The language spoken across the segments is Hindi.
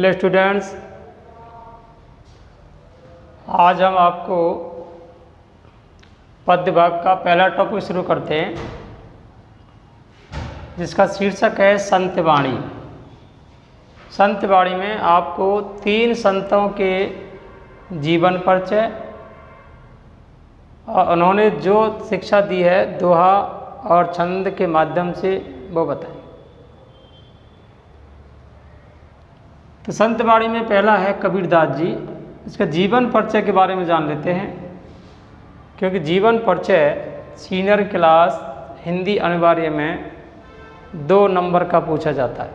हेलो स्टूडेंट्स, आज हम आपको पद्य भाग का पहला टॉपिक शुरू करते हैं, जिसका शीर्षक है संत वाणी। संत वाणी में आपको 3 संतों के जीवन परिचय और उन्होंने जो शिक्षा दी है दोहा और छंद के माध्यम से वो बताएं। तो संत वाणी में पहला है कबीरदास जी। इसका जीवन परिचय के बारे में जान लेते हैं, क्योंकि जीवन परिचय सीनियर क्लास हिंदी अनिवार्य में 2 नंबर का पूछा जाता है।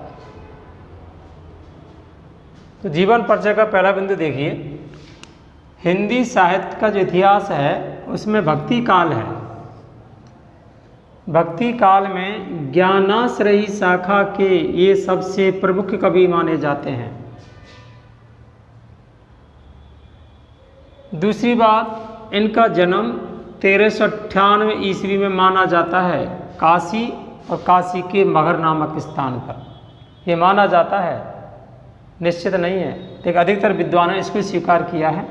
तो जीवन परिचय का पहला बिंदु देखिए, हिंदी साहित्य का जो इतिहास है उसमें भक्ति काल है। भक्ति काल में ज्ञानाश्रयी शाखा के ये सबसे प्रमुख कवि माने जाते हैं। दूसरी बात, इनका जन्म 1398 ईस्वी में माना जाता है, काशी और काशी के मगहर नामक स्थान पर। ये माना जाता है, निश्चित नहीं है, लेकिन अधिकतर विद्वानों ने इसको स्वीकार किया है।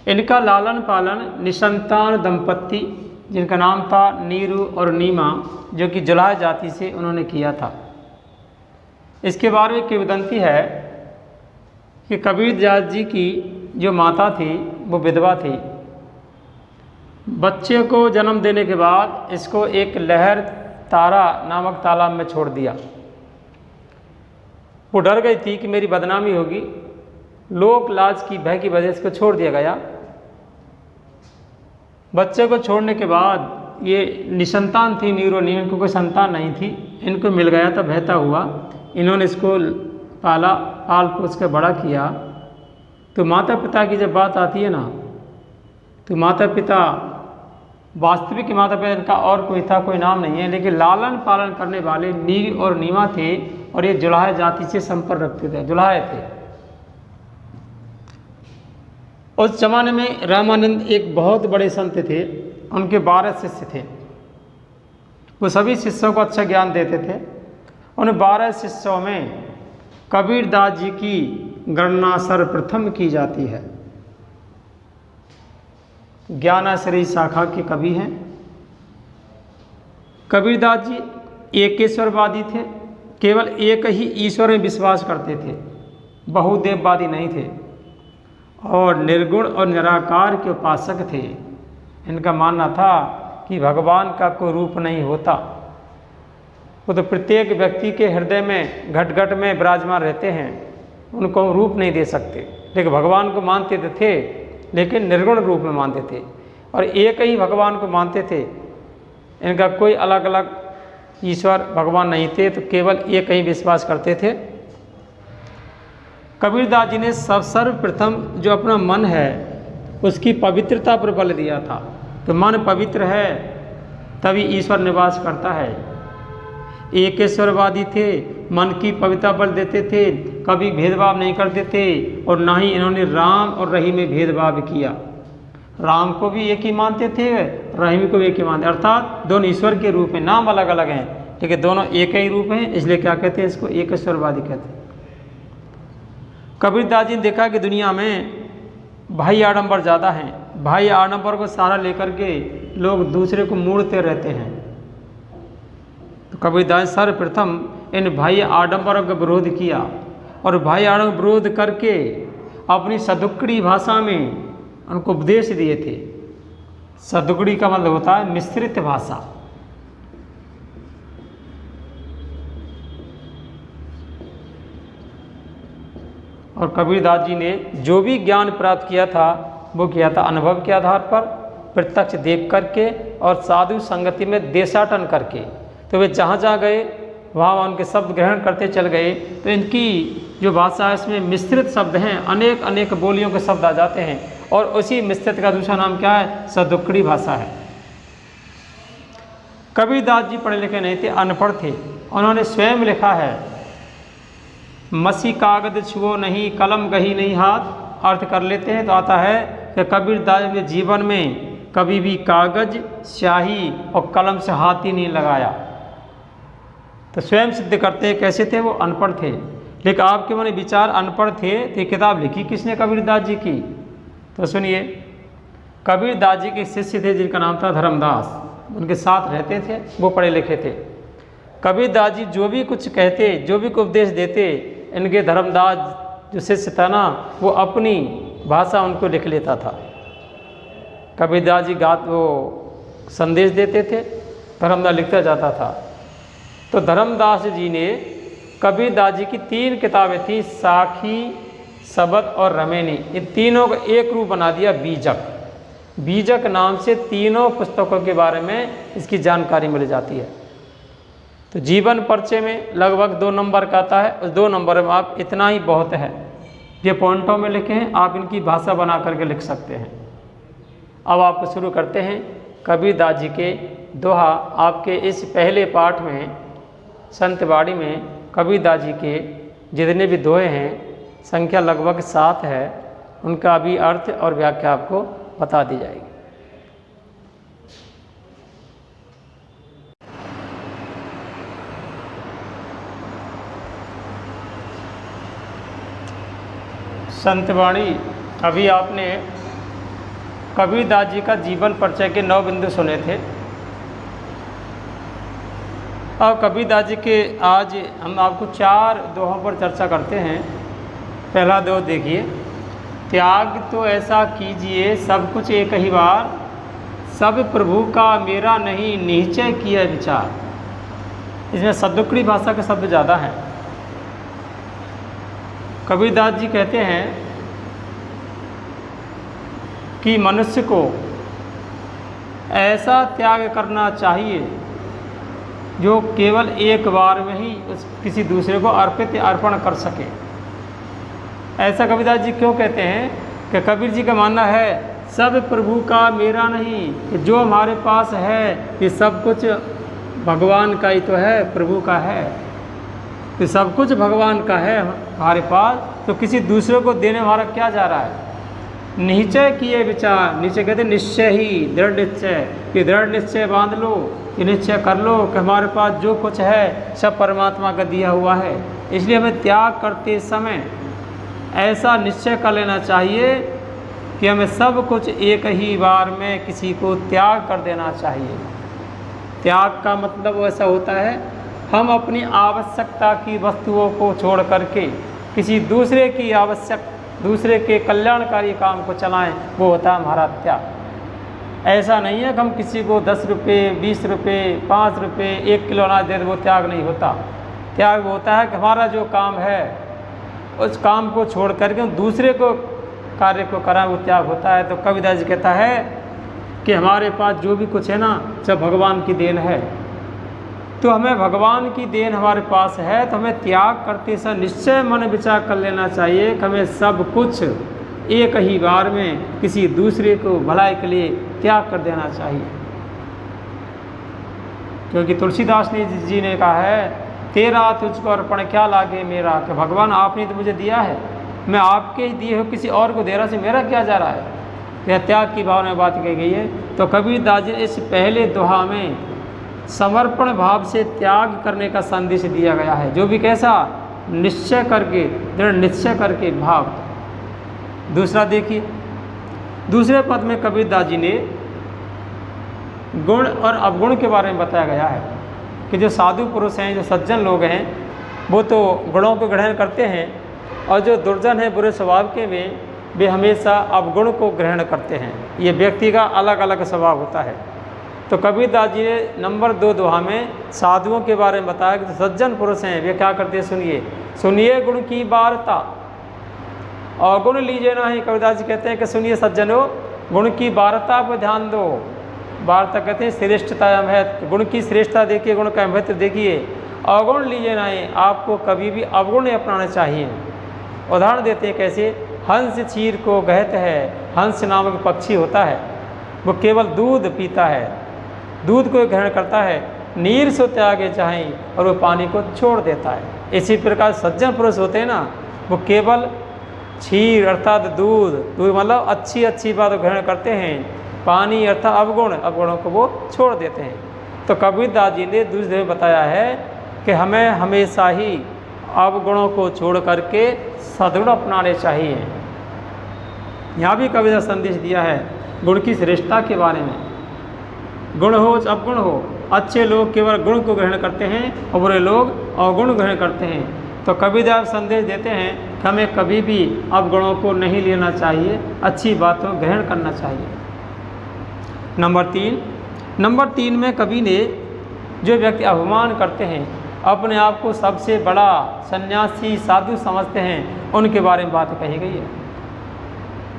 इनका लालन पालन निसंतान दंपत्ति, जिनका नाम था नीरू और नीमा, जो कि जुलाह जाति से उन्होंने किया था। इसके बारे में किंवदंती है कि कबीरदास जी की जो माता थी वो विधवा थी। बच्चे को जन्म देने के बाद इसको एक लहर तारा नामक तालाब में छोड़ दिया। वो डर गई थी कि मेरी बदनामी होगी, लोक लाज की भय की वजह से इसको छोड़ दिया गया। बच्चे को छोड़ने के बाद ये निसंतान थी नीरो नी, इनको कोई संतान नहीं थी। इनको मिल गया था, बहता हुआ। इन्होंने इसको पाला, पाल पोस कर बड़ा किया। तो माता पिता की जब बात आती है ना, तो माता पिता वास्तविक माता पिता इनका और कोई था, कोई नाम नहीं है, लेकिन लालन पालन करने वाले नीर और नीमा थे, और ये जुलाह जाति से संपर्क रखते थे, जुलाहे थे। उस जमाने में रामानंद एक बहुत बड़े संत थे, उनके 12 शिष्य थे। वो सभी शिष्यों को अच्छा ज्ञान देते थे। उन 12 शिष्यों में कबीरदास जी की गणना सर्वप्रथम की जाती है। ज्ञानाश्रयी शाखा के कवि हैं। कबीरदास जी एकेश्वरवादी थे, केवल एक ही ईश्वर में विश्वास करते थे, बहुदेववादी नहीं थे, और निर्गुण और निराकार के उपासक थे। इनका मानना था कि भगवान का कोई रूप नहीं होता, वो तो प्रत्येक व्यक्ति के हृदय में घट घट में विराजमान रहते हैं, उनको रूप नहीं दे सकते। लेकिन भगवान को मानते तो थे, लेकिन निर्गुण रूप में मानते थे, और एक ही भगवान को मानते थे। इनका कोई अलग अलग ईश्वर भगवान नहीं थे, तो केवल एक ही विश्वास करते थे। कबीरदास जी ने सर्वप्रथम जो अपना मन है उसकी पवित्रता पर बल दिया था। तो मन पवित्र है तभी ईश्वर निवास करता है। एकेश्वरवादी थे, मन की पवित्रता बल देते थे, कभी भेदभाव नहीं करते थे, और ना ही इन्होंने राम और रहीम में भेदभाव किया। राम को भी एक ही मानते थे, रहीम को भी एक ही मानते, अर्थात दोनों ईश्वर के रूप में, नाम अलग अलग हैं लेकिन दोनों एक ही रूप हैं, इसलिए क्या कहते हैं, इसको एकेश्वरवादी कहते हैं। कबीरदास जी ने देखा कि दुनिया में भाई आडंबर ज़्यादा हैं, भाई आडंबर को सहारा लेकर के लोग दूसरे को मोड़ते रहते हैं। तो कबीरदास सर्वप्रथम इन भाई आडंबरों का विरोध किया, और भाई आडंबर विरोध करके अपनी सदुक्कड़ी भाषा में उनको उपदेश दिए थे। सदुक्कड़ी का मतलब होता है मिश्रित भाषा। और कबीरदास जी ने जो भी ज्ञान प्राप्त किया था वो किया था अनुभव के आधार पर, प्रत्यक्ष देख करके और साधु संगति में देशाटन करके। तो वे जहाँ जहाँ गए वहाँ उनके शब्द ग्रहण करते चल गए। तो इनकी जो भाषा है इसमें मिश्रित शब्द हैं, अनेक अनेक बोलियों के शब्द आ जाते हैं, और उसी मिश्रित का दूसरा नाम क्या है, सदुक्कड़ी भाषा है। कबीरदास जी पढ़े लिखे नहीं थे, अनपढ़ थे। उन्होंने स्वयं लिखा है, मसी कागज छुओ नहीं, कलम गही नहीं हाथ। अर्थ कर लेते हैं तो आता है कि कबीरदास ने जीवन में कभी भी कागज, स्याही और कलम से हाथ ही नहीं लगाया। तो स्वयं सिद्ध करते हैं कैसे थे वो, अनपढ़ थे। लेकिन आपके मन विचार अनपढ़ थे तो ये किताब लिखी किसने? कबीरदास जी की। तो सुनिए, कबीरदास जी के शिष्य थे जिनका नाम था धर्मदास, उनके साथ रहते थे, वो पढ़े लिखे थे। कबीरदास जी जो भी कुछ कहते, जो भी उपदेश देते, इनके धर्मदास जो शिष्य था ना, वो अपनी भाषा उनको लिख लेता था। कबीरदास जी वो संदेश देते थे, धर्मदास लिखता जाता था। तो धर्मदास जी ने कबीरदास जी की 3 किताबें थी, साखी, सबद और रमेनी, ये तीनों को एक रूप बना दिया, बीजक। बीजक नाम से तीनों पुस्तकों के बारे में इसकी जानकारी मिल जाती है। तो जीवन परिचय में लगभग 2 नंबर का आता है, उस 2 नंबर में आप इतना ही बहुत है, ये पॉइंटों में लिखे हैं, आप इनकी भाषा बना करके लिख सकते हैं। अब आपको शुरू करते हैं कबीरदास जी के दोहा। आपके इस पहले पाठ में संतवाणी में कबीरदास जी के जितने भी दोहे हैं, संख्या लगभग 7 है, उनका भी अर्थ और व्याख्या आपको बता दी जाएगी। संतवाणी, अभी आपने कबीरदास जी का जीवन परिचय के 9 बिंदु सुने थे। अब कबीरदास जी के आज हम आपको 4 दोहों पर चर्चा करते हैं। पहला दोहा देखिए, त्याग तो ऐसा कीजिए सब कुछ एक ही बार, सब प्रभु का मेरा नहीं निश्चय किया विचार। इसमें सद्दुकड़ी भाषा के शब्द ज़्यादा हैं। कबीरदास जी कहते हैं कि मनुष्य को ऐसा त्याग करना चाहिए जो केवल एक बार में ही किसी दूसरे को अर्पण कर सके। ऐसा कबीरदास जी क्यों कहते हैं? कि कबीर जी का मानना है सब प्रभु का मेरा नहीं, कि जो हमारे पास है ये सब कुछ भगवान का ही तो है, प्रभु का है। तो सब कुछ भगवान का है हमारे पास, तो किसी दूसरे को देने हमारा क्या जा रहा है? निश्चय किए विचार, निश्चय कहते निश्चय ही, दृढ़ निश्चय, कि दृढ़ निश्चय बांध लो, कि निश्चय कर लो कि हमारे पास जो कुछ है सब परमात्मा का दिया हुआ है। इसलिए हमें त्याग करते समय ऐसा निश्चय कर लेना चाहिए कि हमें सब कुछ एक ही बार में किसी को त्याग कर देना चाहिए। त्याग का मतलब ऐसा होता है, हम अपनी आवश्यकता की वस्तुओं को छोड़ करके किसी दूसरे की दूसरे के कल्याणकारी काम को चलाएं, वो होता है हमारा त्याग। ऐसा नहीं है कि हम किसी को 10 रुपये, 20 रुपये, 5 रुपये, 1 किलो अनाज दे, वो त्याग नहीं होता। त्याग वो होता है कि हमारा जो काम है उस काम को छोड़ करके हम दूसरे को कार्य को कराएं, वो त्याग होता है। तो कबीरदास जी कहता है कि हमारे पास जो भी कुछ है ना, सब भगवान की देन है। तो हमें भगवान की देन हमारे पास है, तो हमें त्याग करते समय निश्चय मन विचार कर लेना चाहिए कि हमें सब कुछ एक ही बार में किसी दूसरे को भलाई के लिए त्याग कर देना चाहिए। क्योंकि तुलसीदास जी ने कहा है, तेरा तुझको अर्पण क्या लागे मेरा, कि भगवान आपने तो मुझे दिया है, मैं आपके ही दिए हो किसी और को दे रहा से मेरा क्या जा रहा है। यह त्याग की भावना में बात कही गई है। तो कबीरदास जी इस पहले दोहा में समर्पण भाव से त्याग करने का संदेश दिया गया है, जो भी कैसा निश्चय करके, दृढ़ निश्चय करके भाव। दूसरा देखिए, दूसरे पद में कबीरदास जी ने गुण और अवगुण के बारे में बताया गया है कि जो साधु पुरुष हैं, जो सज्जन लोग हैं, वो तो गुणों को ग्रहण करते हैं, और जो दुर्जन है बुरे स्वभाव के वे हमेशा अवगुण को ग्रहण करते हैं। ये व्यक्ति का अलग अलग स्वभाव होता है। तो कबीरदास जी ने नंबर 2 दोहा में साधुओं के बारे में बताया कि सज्जन पुरुष हैं, वे क्या करते हैं, सुनिए, सुनिए गुण की बारता और गुण लीजिए नहीं। कबीरदास जी कहते हैं कि सुनिए सज्जनों, गुण की बारता पर ध्यान दो। वार्ता कहते हैं श्रेष्ठता महत्व, गुण की श्रेष्ठता देखिए, गुण का महत्व देखिए, अवगुण लीजिए नहीं। आपको कभी भी अवगुण नहीं अपनाना चाहिए। उदाहरण देते हैं कैसे, हंस चीर को गहत है। हंस नामक पक्षी होता है, वो केवल दूध पीता है, दूध को ग्रहण करता है, नीर सो त्यागे चाहें, और वो पानी को छोड़ देता है। इसी प्रकार सज्जन पुरुष होते हैं ना, वो केवल क्षीर अर्थात दूध मतलब अच्छी बात ग्रहण करते हैं, पानी अर्थात अवगुणों को वो छोड़ देते हैं। तो कबीरदास जी ने दूसरे में बताया है कि हमें हमेशा ही अवगुणों को छोड़ करके सद्गुण अपनाने चाहिए। यहाँ भी कविता संदेश दिया है गुण की श्रेष्ठता के बारे में। गुण हो अवगुण हो, अच्छे लोग केवल गुण को ग्रहण करते हैं और बुरे लोग अवगुण ग्रहण करते हैं। तो कबीरदास संदेश देते हैं कि हमें कभी भी अवगुणों को नहीं लेना चाहिए, अच्छी बातों को ग्रहण करना चाहिए। नंबर तीन में कवि ने जो व्यक्ति अभिमान करते हैं, अपने आप को सबसे बड़ा सन्यासी साधु समझते हैं, उनके बारे में बात कही गई है।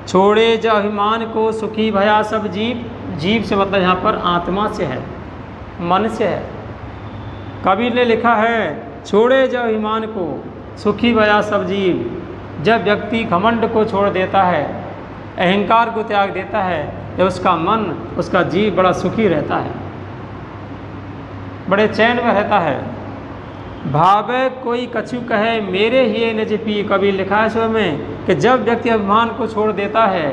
छोड़े जो अभिमान को सुखी भया सब जीव, जीव से मतलब यहाँ पर आत्मा से है, मन से है। कबीर ने लिखा है छोड़े जो अभिमान को सुखी भया सब जीव। जब व्यक्ति घमंड को छोड़ देता है, अहंकार को त्याग देता है, जब उसका मन उसका जीव बड़ा सुखी रहता है, बड़े चैन में रहता है। भावे कोई कछु कहे मेरे ही निज पी, कबीर लिखा है स्वयं में कि जब व्यक्ति अभिमान को छोड़ देता है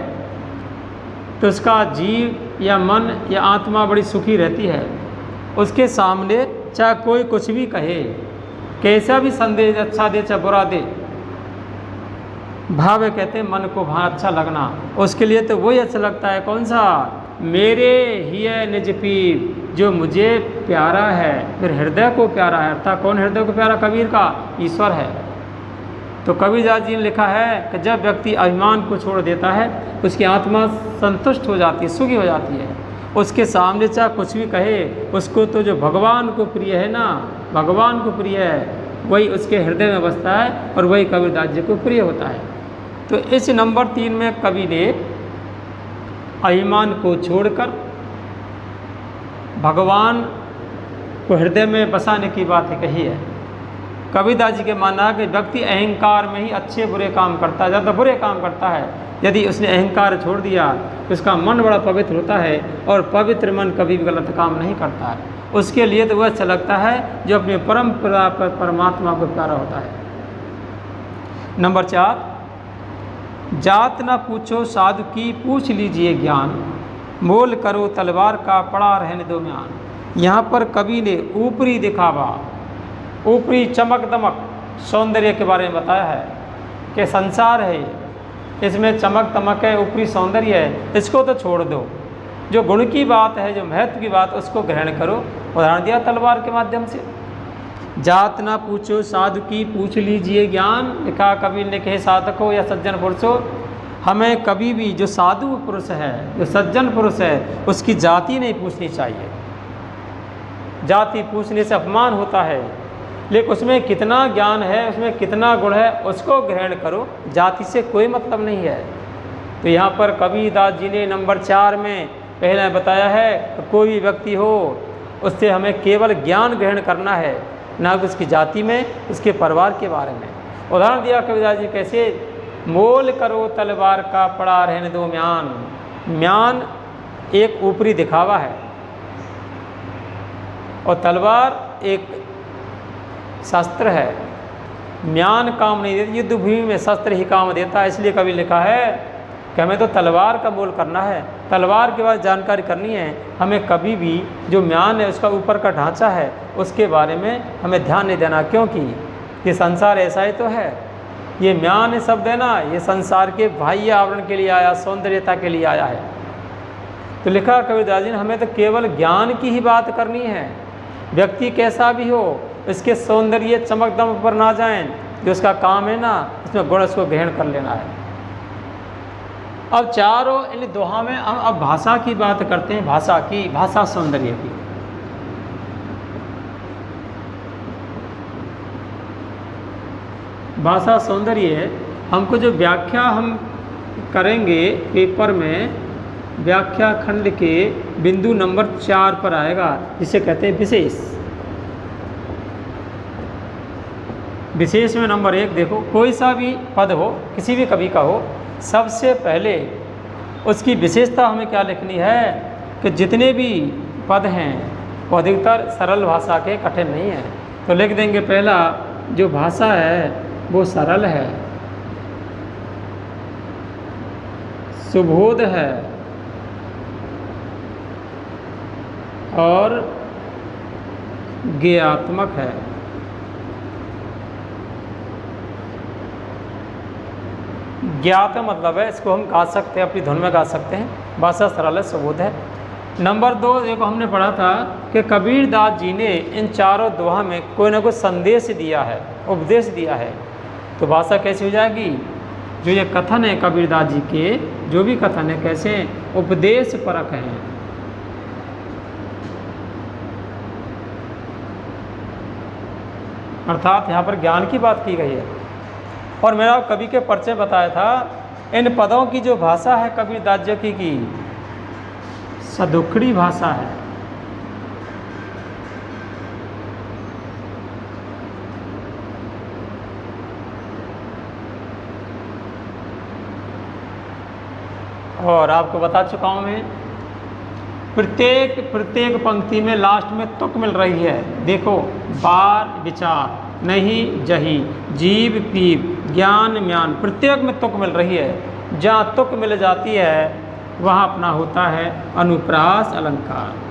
तो उसका जीव या मन या आत्मा बड़ी सुखी रहती है। उसके सामने चाहे कोई कुछ भी कहे, कैसा भी संदेश अच्छा दे चाहे बुरा दे, भाव कहते हैं मन को वहाँ अच्छा लगना, उसके लिए तो वही अच्छा लगता है। कौन सा? मेरे ही निज पीर, जो मुझे प्यारा है, फिर हृदय को प्यारा है। अर्थात कौन हृदय को प्यारा? कबीर का ईश्वर है। तो कबीरदास जी ने लिखा है कि जब व्यक्ति अभिमान को छोड़ देता है उसकी आत्मा संतुष्ट हो जाती है, सुखी हो जाती है। उसके सामने चाहे कुछ भी कहे, उसको तो जो भगवान को प्रिय है ना, भगवान को प्रिय है, वही उसके हृदय में बसता है और वही कबीरदास जी को प्रिय होता है। तो इस नंबर 3 में कवि ने अभिमान को छोड़कर भगवान को हृदय में बसाने की बात कही है। कबीरदास जी के मानना है कि व्यक्ति अहंकार में ही अच्छे बुरे काम करता है, ज़्यादा बुरे काम करता है। यदि उसने अहंकार छोड़ दिया तो उसका मन बड़ा पवित्र होता है, और पवित्र मन कभी भी गलत काम नहीं करता है। उसके लिए तो वह अच्छा लगता है जो अपने परंपरा पर परमात्मा को प्यारा होता है। नंबर 4, जात न पूछो साधु की पूछ लीजिए ज्ञान, मोल करो तलवार का पड़ा रहने दो म्यान। यहाँ पर कवि ने ऊपरी दिखावा, ऊपरी चमक दमक सौंदर्य के बारे में बताया है कि संसार है, इसमें चमक दमक है, ऊपरी सौंदर्य है, इसको तो छोड़ दो। जो गुण की बात है, जो महत्व की बात, उसको ग्रहण करो। उदाहरण दिया तलवार के माध्यम से। जात ना पूछो साधु की पूछ लीजिए ज्ञान, लिखा कबीर ने कहे साधको या सज्जन पुरुषो, हमें कभी भी जो साधु पुरुष है, जो सज्जन पुरुष है, उसकी जाति नहीं पूछनी चाहिए। जाति पूछने से अपमान होता है, लेकिन उसमें कितना ज्ञान है, उसमें कितना गुण है, उसको ग्रहण करो, जाति से कोई मतलब नहीं है। तो यहाँ पर कबीरदास जी ने नंबर 4 में पहले बताया है कि कोई भी व्यक्ति हो, उससे हमें केवल ज्ञान ग्रहण करना है, ना कि उसकी जाति में, उसके परिवार के बारे में। उदाहरण दिया कबीरदास जी कैसे, मोल करो तलवार का पड़ा रहने दो म्यान। म्यान एक ऊपरी दिखावा है और तलवार एक शस्त्र है। म्यान काम नहीं देती, युद्ध भूमि में शस्त्र ही काम देता है। इसलिए कभी लिखा है कि हमें तो तलवार का मोल करना है, तलवार के बाद जानकारी करनी है। हमें कभी भी जो म्यान है, उसका ऊपर का ढांचा है, उसके बारे में हमें ध्यान नहीं देना, क्योंकि ये संसार ऐसा ही तो है। ये म्यान शब्द है ना, ये संसार के बाह्य आवरण के लिए आया, सौंदर्यता के लिए आया है। तो लिखा कबीरदास जी ने, हमें तो केवल ज्ञान की ही बात करनी है। व्यक्ति कैसा भी हो, इसके सौंदर्य चमक दम पर ना जाएं, जो उसका काम है ना, इसमें गुण उसको ग्रहण कर लेना है। अब चारों इन दोहा में हम अब भाषा की बात करते हैं, भाषा की, भाषा सौंदर्य की। भाषा सौंदर्य, हमको जो व्याख्या हम करेंगे पेपर में, व्याख्या खंड के बिंदु नंबर 4 पर आएगा, जिसे कहते हैं विशेष। विशेष में नंबर 1 देखो, कोई सा भी पद हो, किसी भी कवि का हो, सबसे पहले उसकी विशेषता हमें क्या लिखनी है कि जितने भी पद हैं वो अधिकतर सरल भाषा के, कठिन नहीं है। तो लिख देंगे पहला, जो भाषा है वो सरल है, सुबोध है और ज्ञात्मक है। ज्ञात का मतलब है इसको हम गा सकते हैं, अपनी धुन में गा सकते हैं, भाषा सरल है, सुबोध है। नंबर 2 देखो हमने पढ़ा था कि कबीरदास जी ने इन चारों दोहा में कोई ना कोई संदेश दिया है, उपदेश दिया है। तो भाषा कैसी हो जाएगी? जो ये कथन है कबीरदास जी के, जो भी कथन है कैसे उपदेश परक हैं। अर्थात यहाँ पर ज्ञान की बात की गई है। और मेरा कवि के परिचय बताया था, इन पदों की जो भाषा है कबीरदास जी की सदुखड़ी भाषा है। और आपको बता चुका हूँ मैं, प्रत्येक पंक्ति में लास्ट में तुक मिल रही है। देखो, बार विचार, नहीं जही, जीव पीव, ज्ञान म्यान, प्रत्येक में तुक मिल रही है। जहाँ तुक मिल जाती है वहाँ अपना होता है अनुप्रास अलंकार।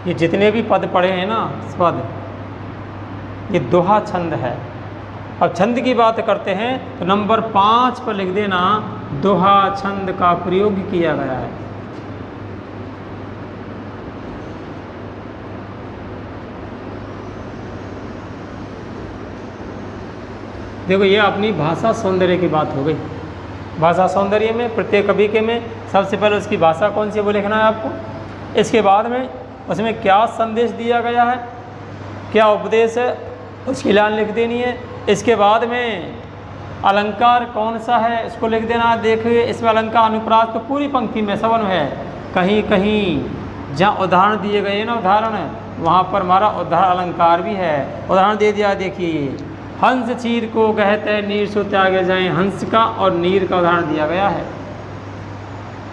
ये जितने भी पद पढ़े हैं ना पद, ये दोहा छंद है। अब छंद की बात करते हैं तो नंबर 5 पर लिख देना, दोहा छंद का प्रयोग किया गया है। देखो, ये अपनी भाषा सौंदर्य की बात हो गई। भाषा सौंदर्य में प्रत्येक कवि के में सबसे पहले उसकी भाषा कौन सी है वो लिखना है आपको। इसके बाद में उसमें क्या संदेश दिया गया है, क्या उपदेश है, उसकी लाइन लिख देनी है। इसके बाद में अलंकार कौन सा है इसको लिख देना। देखिए, इसमें अलंकार अनुप्रास तो पूरी पंक्ति में सवन है। कहीं कहीं जहाँ उदाहरण दिए गए ना, उदाहरण वहाँ पर हमारा उदाहरण अलंकार भी है। उदाहरण दे दिया, देखिए, हंस चीर को कहते नीर सो त्यागे जाएं, हंस का और नीर का उदाहरण दिया गया है।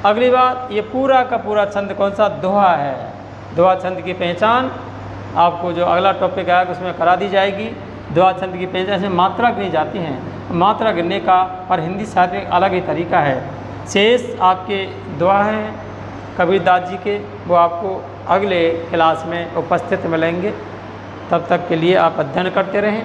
अगली बात, ये पूरा का पूरा छंद कौन सा? दोहा है। दोहा छंद की पहचान आपको जो अगला टॉपिक आएगा उसमें करा दी जाएगी। दोहा छंद की पहचान इसमें मात्रा गिनी जाती हैं। मात्रा गिनने का और हिंदी साहित्य का अलग ही तरीका है। शेष आपके दोहा हैं कबीरदास जी के, वो आपको अगले क्लास में उपस्थित मिलेंगे। तब तक के लिए आप अध्ययन करते रहें।